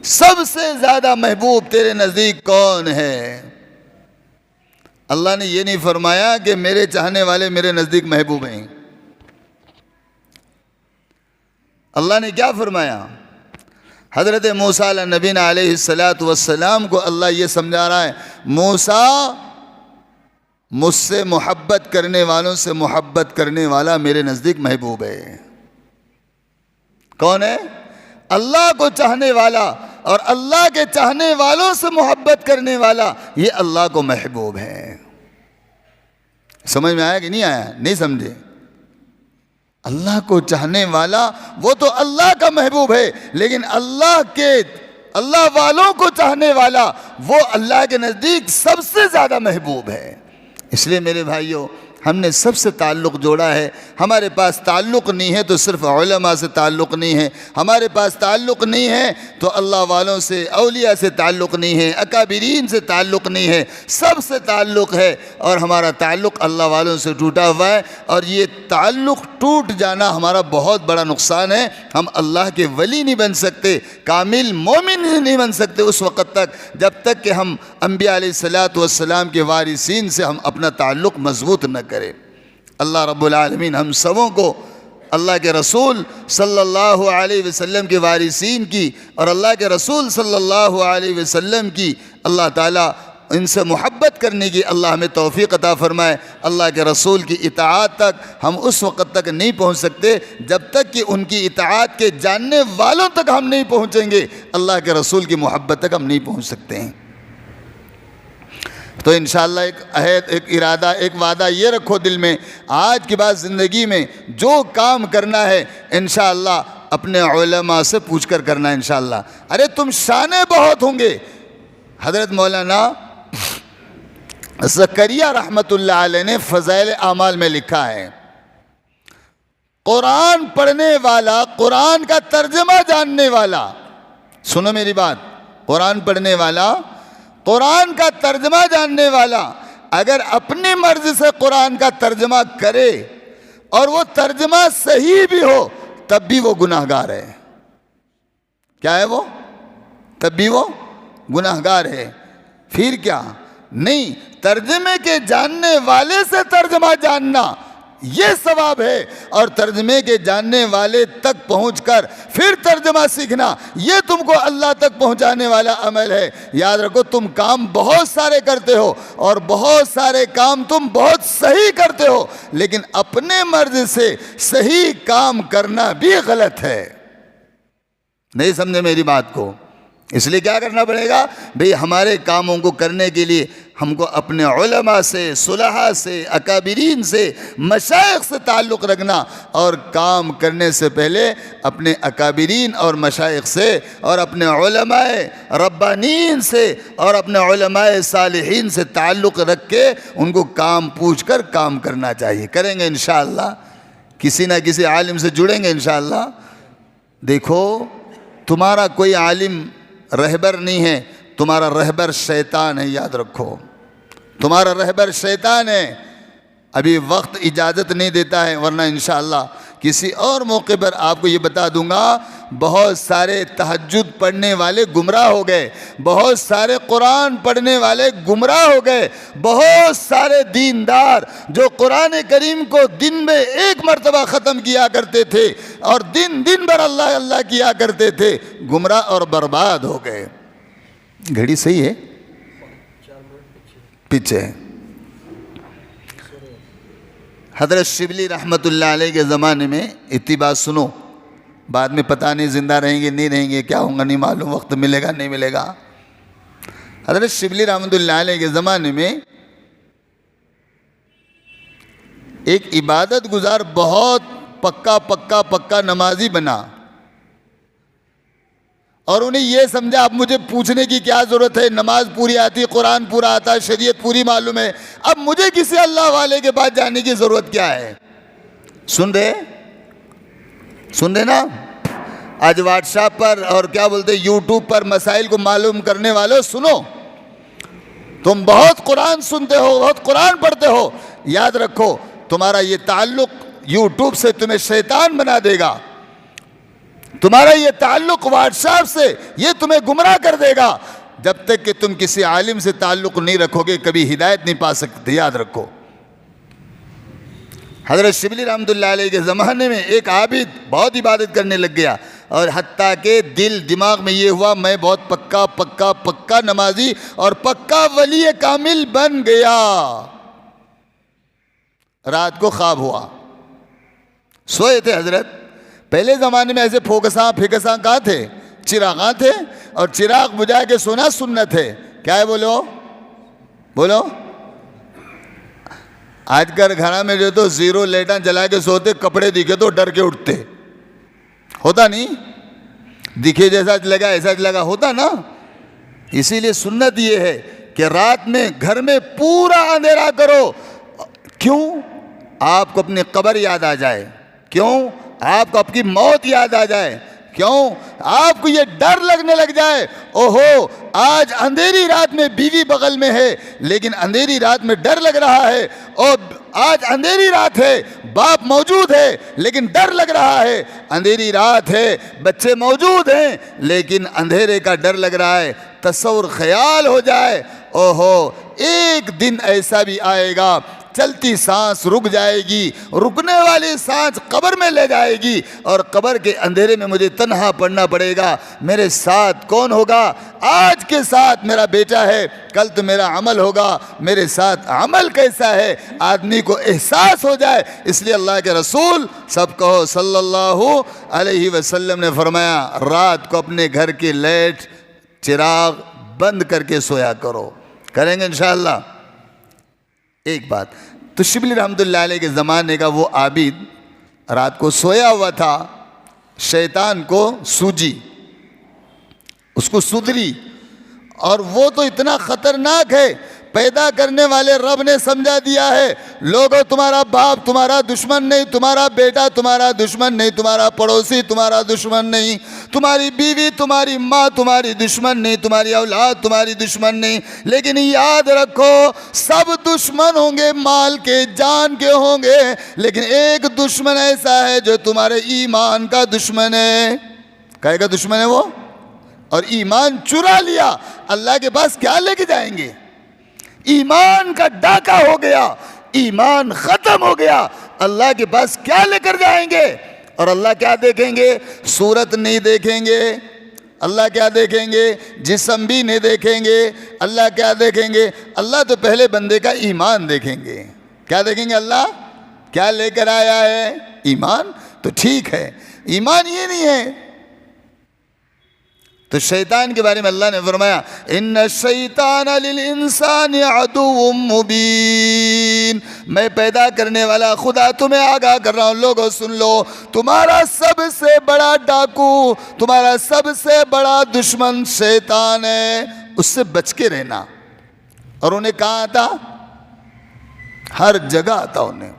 سب سے زیادہ محبوب تیرے نزدیک کون ہے؟ اللہ نے یہ نہیں فرمایا کہ میرے چاہنے والے میرے نزدیک محبوب ہیں۔ اللہ نے کیا فرمایا؟ حضرت موسیٰ علیہ نبینا علیہ السلام کو اللہ یہ سمجھا رہا ہے، موسیٰ مجھ سے محبت کرنے والوں سے محبت کرنے والا میرے نزدیک محبوب ہے۔ کون ہے؟ اللہ کو چاہنے والا اور اللہ کے چاہنے والوں سے محبت کرنے والا، یہ اللہ کو محبوب ہے۔ سمجھ میں آیا کہ نہیں آیا؟ نہیں سمجھے؟ اللہ کو چاہنے والا وہ تو اللہ کا محبوب ہے، لیکن اللہ والوں کو چاہنے والا وہ اللہ کے نزدیک سب سے زیادہ محبوب ہے۔ اس لیے میرے بھائیوں ہم نے سب سے تعلق جوڑا ہے۔ ہمارے پاس تعلق نہیں ہے تو صرف علماء سے تعلق نہیں ہے، ہمارے پاس تعلق نہیں ہے تو اللہ والوں سے، اولیاء سے تعلق نہیں ہے، اکابرین سے تعلق نہیں ہے، سب سے تعلق ہے۔ اور ہمارا تعلق اللہ والوں سے ٹوٹا ہوا ہے، اور یہ تعلق ٹوٹ جانا ہمارا بہت بڑا نقصان ہے۔ ہم اللہ کے ولی نہیں بن سکتے، کامل مومن نہیں بن سکتے اس وقت تک جب تک کہ ہم انبیاء علیہ السلام کے وارثین سے ہم اپنا تعلق مضبوط نہ کریں۔ اللہ رب العالمین ہم سبوں کو اللہ کے رسول صلی اللہ علیہ وسلم کے وارثین کی اور اللہ کے رسول صلی اللہ علیہ وسلم کی اللہ تعالیٰ ان سے محبت کرنے کی اللہ ہمیں توفیق عطا فرمائے۔ اللہ کے رسول کی اطاعت تک ہم اس وقت تک نہیں پہنچ سکتے جب تک کہ ان کی اطاعت کے جاننے والوں تک ہم نہیں پہنچیں گے، اللہ کے رسول کی محبت تک ہم نہیں پہنچ سکتے ہیں۔ تو انشاءاللہ ایک عہد، ایک ارادہ، ایک وعدہ یہ رکھو دل میں، آج کے بعد زندگی میں جو کام کرنا ہے انشاءاللہ اپنے علماء سے پوچھ کر کرنا ہے انشاءاللہ۔ ارے تم شانے بہت ہوں گے۔ حضرت مولانا زکریا رحمت اللہ علیہ نے فضائل اعمال میں لکھا ہے، قرآن پڑھنے والا، قرآن کا ترجمہ جاننے والا، سنو میری بات، قرآن پڑھنے والا، قرآن کا ترجمہ جاننے والا اگر اپنی مرضی سے قرآن کا ترجمہ کرے اور وہ ترجمہ صحیح بھی ہو تب بھی وہ گناہگار ہے۔ کیا ہے وہ؟ تب بھی وہ گناہگار ہے۔ پھر کیا؟ نہیں، ترجمے کے جاننے والے سے ترجمہ جاننا یہ ثواب ہے، اور ترجمے کے جاننے والے تک پہنچ کر پھر ترجمہ سیکھنا یہ تم کو اللہ تک پہنچانے والا عمل ہے۔ یاد رکھو، تم کام بہت سارے کرتے ہو اور بہت سارے کام تم بہت صحیح کرتے ہو، لیکن اپنے مرض سے صحیح کام کرنا بھی غلط ہے۔ نہیں سمجھے میری بات کو؟ اس لیے کیا کرنا پڑے گا بھئی، ہمارے کاموں کو کرنے کے لیے ہم کو اپنے علماء سے، صلحاء سے، اکابرین سے، مشائخ سے تعلق رکھنا، اور کام کرنے سے پہلے اپنے اکابرین اور مشائخ سے اور اپنے علماء ربانین سے اور اپنے علماء صالحین سے تعلق رکھ کے ان کو کام پوچھ کر کام کرنا چاہیے۔ کریں گے انشاءاللہ، کسی نہ کسی عالم سے جڑیں گے انشاءاللہ۔ دیکھو، تمہارا کوئی عالم رہبر نہیں ہے، تمہارا رہبر شیطان ہے، یاد رکھو، تمہارا رہبر شیطان ہے۔ ابھی وقت اجازت نہیں دیتا ہے، ورنہ انشاءاللہ کسی اور موقع پر آپ کو یہ بتا دوں گا۔ بہت سارے تہجد پڑھنے والے گمراہ ہو گئے، بہت سارے قرآن پڑھنے والے گمراہ ہو گئے، بہت سارے دیندار جو قرآن کریم کو دن میں ایک مرتبہ ختم کیا کرتے تھے اور دن بھر اللہ اللہ کیا کرتے تھے، گمراہ اور برباد ہو گئے۔ گھڑی صحیح ہے؟ پیچھے حضرت شبلی رحمت اللہ علیہ کے زمانے میں، اتباع سنو، بعد میں پتہ نہیں زندہ رہیں گے نہیں رہیں گے، کیا ہوں گا نہیں معلوم، وقت ملے گا نہیں ملے گا۔ حضرت شبلی رحمت اللہ علیہ کے زمانے میں ایک عبادت گزار بہت پکا نمازی بنا، اور انہیں یہ سمجھا اب مجھے پوچھنے کی کیا ضرورت ہے، نماز پوری آتی، قرآن پورا آتا، شریعت پوری معلوم ہے، اب مجھے کسی اللہ والے کے پاس جانے کی ضرورت کیا ہے۔ سن رہے نا؟ آج واٹس ایپ پر اور کیا بولتے یوٹیوب پر مسائل کو معلوم کرنے والوں، سنو، تم بہت قرآن سنتے ہو، بہت قرآن پڑھتے ہو، یاد رکھو تمہارا یہ تعلق یوٹیوب سے تمہیں شیطان بنا دے گا، تمہارا یہ تعلق واٹس ایپ سے یہ تمہیں گمراہ کر دے گا۔ جب تک کہ تم کسی عالم سے تعلق نہیں رکھو گے کبھی ہدایت نہیں پا سکتے، یاد رکھو۔ حضرت شبلی رحمت اللہ علیہ کے زمانے میں ایک عابد بہت عبادت کرنے لگ گیا، اور حتیٰ کہ دل دماغ میں یہ ہوا میں بہت پکا نمازی اور پکا ولی کامل بن گیا۔ رات کو خواب ہوا، سوئے تھے حضرت۔ پہلے زمانے میں ایسے پھکساں کہاں تھے؟ چراغاں تھے، اور چراغ بجھا کے سونا سنت ہے۔ کیا ہے بولو؟ آج کل گھر میں جو تو زیرو لیٹاں جلا کے سوتے، کپڑے دکھے تو ڈر کے اٹھتے، ہوتا نہیں؟ دکھے جیسا لگا ایسا لگا، ہوتا نا؟ اسی لیے سنت یہ ہے کہ رات میں گھر میں پورا اندھیرا کرو۔ کیوں؟ آپ کو اپنی قبر یاد آ جائے، کیوں؟ آپ کو آپ کی موت یاد آ جائے، کیوں؟ آپ کو یہ ڈر لگنے لگ جائے، اوہو آج اندھیری رات میں بیوی بغل میں ہے لیکن اندھیری رات میں ڈر لگ رہا ہے، اور آج اندھیری رات ہے، باپ موجود ہے لیکن ڈر لگ رہا ہے، اندھیری رات ہے، بچے موجود ہیں لیکن اندھیرے کا ڈر لگ رہا ہے۔ تصور خیال ہو جائے، اوہو ایک دن ایسا بھی آئے گا چلتی سانس رک جائے گی، رکنے والی سانس قبر میں لے جائے گی، اور قبر کے اندھیرے میں مجھے تنہا پڑنا پڑے گا۔ میرے ساتھ کون ہوگا؟ آج کے ساتھ میرا بیٹا ہے، کل تو میرا عمل ہوگا، میرے ساتھ عمل کیسا ہے آدمی کو احساس ہو جائے۔ اس لیے اللہ کے رسول سب کہو صلی اللہ علیہ وسلم نے فرمایا رات کو اپنے گھر کی لائٹ چراغ بند کر کے سویا کرو۔ کریں گے انشاءاللہ۔ ایک بات تو شبلی رحمت اللہ علیہ کے زمانے کا وہ عابد رات کو سویا ہوا تھا، شیطان کو سوجی، اس کو سدری، اور وہ تو اتنا خطرناک ہے، پیدا کرنے والے رب نے سمجھا دیا ہے، لوگوں تمہارا باپ تمہارا دشمن نہیں، تمہارا بیٹا تمہارا دشمن نہیں، تمہارا پڑوسی تمہارا دشمن نہیں، تمہاری بیوی تمہاری ماں تمہاری دشمن نہیں، تمہاری اولاد تمہاری دشمن نہیں، لیکن یاد رکھو سب دشمن ہوں گے، مال کے جان کے ہوں گے، لیکن ایک دشمن ایسا ہے جو تمہارے ایمان کا دشمن ہے۔ کہے گا دشمن ہے وہ؟ اور ایمان چرا لیا، اللہ کے پاس کیا لے کے جائیں گے؟ ایمان کا ڈاکہ ہو گیا، ایمان ختم ہو گیا، اللہ کے پاس کیا لے کر جائیں گے؟ اور اللہ کیا دیکھیں گے؟ صورت نہیں دیکھیں گے، اللہ کیا دیکھیں گے؟ جسم بھی نہیں دیکھیں گے، اللہ کیا دیکھیں گے؟ اللہ تو پہلے بندے کا ایمان دیکھیں گے۔ کیا دیکھیں گے؟ اللہ کیا لے کر آیا ہے؟ ایمان تو ٹھیک ہے، ایمان یہ نہیں ہے۔ تو شیطان کے بارے میں اللہ نے فرمایا ان الشیطان للانسان عدو مبین، میں پیدا کرنے والا خدا تمہیں آگاہ کر رہا ہوں، لوگوں سن لو، تمہارا سب سے بڑا ڈاکو، تمہارا سب سے بڑا دشمن شیطان ہے، اس سے بچ کے رہنا۔ اور انہیں کہاں آتا؟ ہر جگہ آتا انہیں۔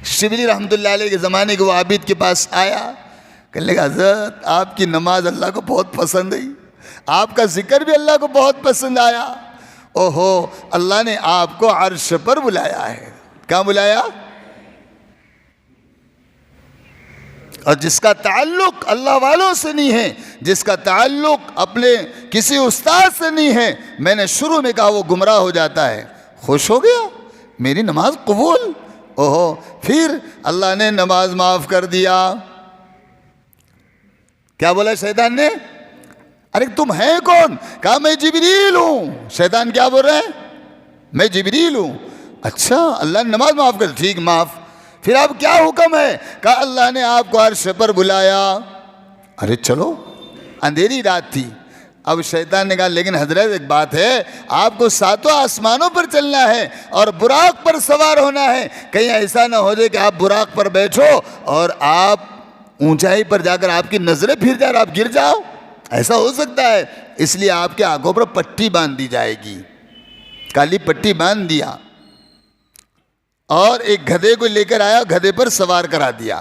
شبلی رحمۃ اللہ علیہ کے زمانے کے وہ عابد کے پاس آیا، کہنے لگا حضرت آپ کی نماز اللہ کو بہت پسند آئی، آپ کا ذکر بھی اللہ کو بہت پسند آیا، اوہو اللہ نے آپ کو عرش پر بلایا ہے۔ کہاں بلایا؟ اور جس کا تعلق اللہ والوں سے نہیں ہے، جس کا تعلق اپنے کسی استاد سے نہیں ہے، میں نے شروع میں کہا وہ گمراہ ہو جاتا ہے۔ خوش ہو گیا میری نماز قبول، اوہو پھر اللہ نے نماز معاف کر دیا۔ کیا بولا شیطان نے؟ ارے تم ہیں کون؟ کہا میں جبریل ہوں۔ شیطان کیا بول رہے ہیں؟ میں جبریل ہوں۔ اچھا اللہ نے نماز معاف کر، ٹھیک معاف، پھر اب کیا حکم ہے؟ کہا اللہ نے آپ کو عرش پر بلایا۔ ارے چلو، اندھیری رات تھی۔ اب شیطان نے کہا لیکن حضرت ایک بات ہے، آپ کو ساتوں آسمانوں پر چلنا ہے اور براق پر سوار ہونا ہے، کہیں ایسا نہ ہو جائے کہ آپ براق پر بیٹھو اور آپ اونچائی پر جا کر آپ کی نظریں پھر جائے اور آپ گر جاؤ، ایسا ہو سکتا ہے، اس لیے آپ کے آنکھوں پر پٹی باندھ دی جائے گی۔ کالی پٹی باندھ دیا اور ایک گدھے کو لے کر آیا، گدھے پر سوار کرا دیا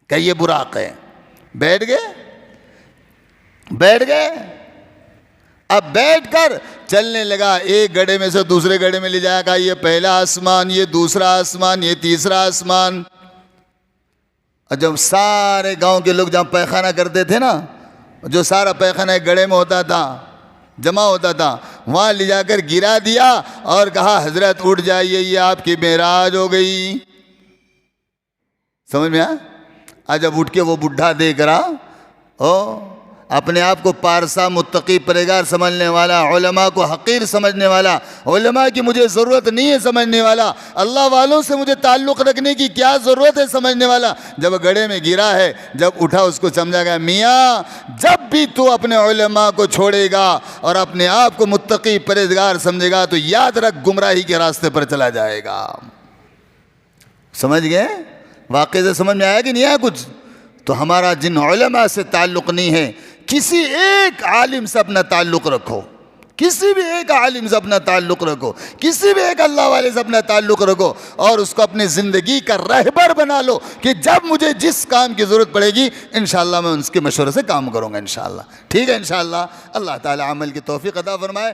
کہ یہ براق ہے۔ بیٹھ گئے، اب بیٹھ کر چلنے لگا، ایک گڑھے میں سے دوسرے گڑھے میں لے جایا، کہا یہ پہلا آسمان، یہ دوسرا آسمان، یہ تیسرا آسمان۔ اور جب سارے گاؤں کے لوگ جہاں پیخانہ کرتے تھے نا، جو سارا پیخانہ ایک گڑھے میں ہوتا تھا، جمع ہوتا تھا، وہاں لے جا کر گرا دیا اور کہا حضرت اٹھ جائیے، یہ آپ کی معراج ہو گئی۔ سمجھ میں آیا؟ جب اٹھ کے وہ بڈھا دیکھ رہا، اپنے آپ کو پارسا متقی پرہیزگار سمجھنے والا، علماء کو حقیر سمجھنے والا، علماء کی مجھے ضرورت نہیں ہے سمجھنے والا، اللہ والوں سے مجھے تعلق رکھنے کی کیا ضرورت ہے سمجھنے والا، جب گڑھے میں گرا ہے، جب اٹھا اس کو سمجھا گیا میاں جب بھی تو اپنے علماء کو چھوڑے گا اور اپنے آپ کو متقی پرہیزگار سمجھے گا تو یاد رکھ گمراہی کے راستے پر چلا جائے گا۔ سمجھ گئے؟ واقعے سے سمجھ میں آیا کہ نہیں آیا کچھ؟ تو ہمارا جن علماء سے تعلق نہیں ہے، کسی ایک عالم سے اپنا تعلق رکھو، کسی بھی ایک عالم سے اپنا تعلق رکھو، کسی بھی ایک اللہ والے سے اپنا تعلق رکھو اور اس کو اپنی زندگی کا رہبر بنا لو کہ جب مجھے جس کام کی ضرورت پڑے گی انشاءاللہ میں اس کے مشورے سے کام کروں گا انشاءاللہ۔ ٹھیک ہے انشاءاللہ، اللہ تعالی عمل کی توفیق عطا فرمائے۔